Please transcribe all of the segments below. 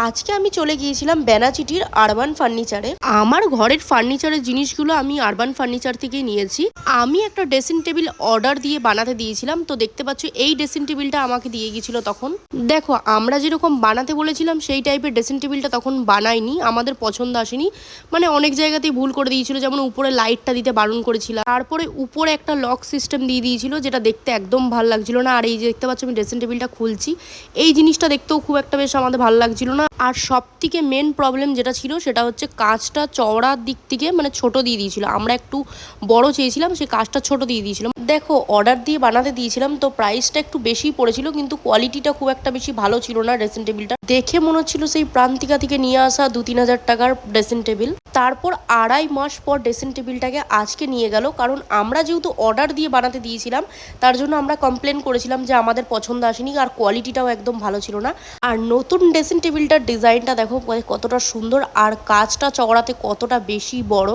আজকে আমি চলে গিয়েছিলাম বেনাচিটির আরবান ফার্নিচারে। আমার ঘরের ফার্নিচারের জিনিসগুলো আমি আরবান ফার্নিচার থেকে নিয়েছি। আমি একটা ড্রেসিং টেবিল অর্ডার দিয়ে বানাতে দিয়েছিলাম, তো দেখতে পাচ্ছ এই ড্রেসিং টেবিলটা আমাকে দিয়ে গিয়েছিল। তখন দেখো আমরা যেরকম বানাতে বলেছিলাম সেই টাইপের ড্রেসিং টেবিলটা তখন বানায়নি, আমাদের পছন্দ আসেনি। মানে অনেক জায়গাতেই ভুল করে দিয়েছিল, যেমন উপরে লাইটটা দিতে বারণ করেছিল, তারপরে উপরে একটা লক সিস্টেম দিয়ে দিয়েছিল যেটা দেখতে একদম ভালো লাগছিল না। আর এই যে দেখতে পাচ্ছ আমি ড্রেসিং টেবিলটা খুলছি, এই জিনিসটা দেখতেও খুব একটা বেশ আমাদের ভালো লাগছিল না। আর সব থেকে মেন প্রবলেম যেটা ছিল সেটা হচ্ছে কাজটা চওড়ার দিক থেকে মানে ছোট দিয়ে দিয়েছিল, আমরা একটু বড় চেয়েছিলাম, সেই কাজটা ছোট দিয়ে দিয়েছিলাম। দেখো অর্ডার দিয়ে বানাতে দিয়েছিলাম তো প্রাইসটা একটু বেশি পড়েছিল, কিন্তু কোয়ালিটিটা খুব একটা বেশি ভালো ছিল না। ড্রেসিং টেবিলটা দেখে মনে হচ্ছিল সেই প্রান্তিকা থেকে নিয়ে আসা 2-3 হাজার টাকার ড্রেসিং টেবিল। তারপর 2.5 মাস পর ড্রেসিং টেবিলটাকে আজকে নিয়ে গেল, কারণ আমরা যেহেতু অর্ডার দিয়ে বানাতে দিয়েছিলাম তার জন্য আমরা কমপ্লেন করেছিলাম যে আমাদের পছন্দ আসেনি আর কোয়ালিটিটাও একদম ভালো ছিল না। আর নতুন ড্রেসিং টেবিলটার ডিজাইনটা দেখো কতটা সুন্দর, আর কাজটা চওড়াতে কতটা বেশি বড়।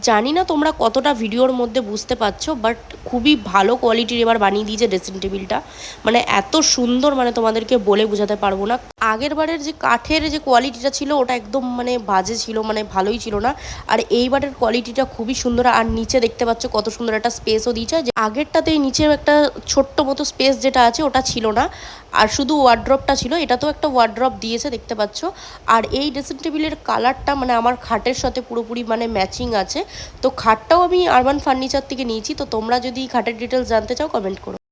জানি না তোমরা কতটা ভিডিওর মধ্যে বুঝতে পারছো, বাট খুবই ভালো কোয়ালিটির এবার বানিয়ে দিয়েছে ড্রেসিং টেবিলটা। মানে এত সুন্দর, মানে তোমাদেরকে বলে বোঝাতে পারবো না। আগের বারের যে কাঠের যে কোয়ালিটিটা ছিল ওটা একদম মানে বাজে ছিল, মানে ভালোই ছিল না। আর এইবারের কোয়ালিটিটা খুবই সুন্দর। আর নিচে দেখতে পাচ্ছ কত সুন্দর একটা স্পেসও দিয়েছে, যে আগেরটাতে নিচে একটা ছোট্ট মতো স্পেস যেটা আছে ওটা ছিল না, আর শুধু ওয়ার্ড্রপটা ছিল। এটাতেও একটা ওয়ার্ড্রপ দিয়েছে দেখতে পাচ্ছ। আর এই ড্রেসিং টেবিলের কালারটা মানে আমার খাটের সাথে পুরোপুরি মানে ম্যাচিং আছে। তো খাটটাও আমি আরবান ফার্নিচার থেকে নিয়েছি। তো তোমরা যদি খাটের ডিটেলস জানতে চাও কমেন্ট করো।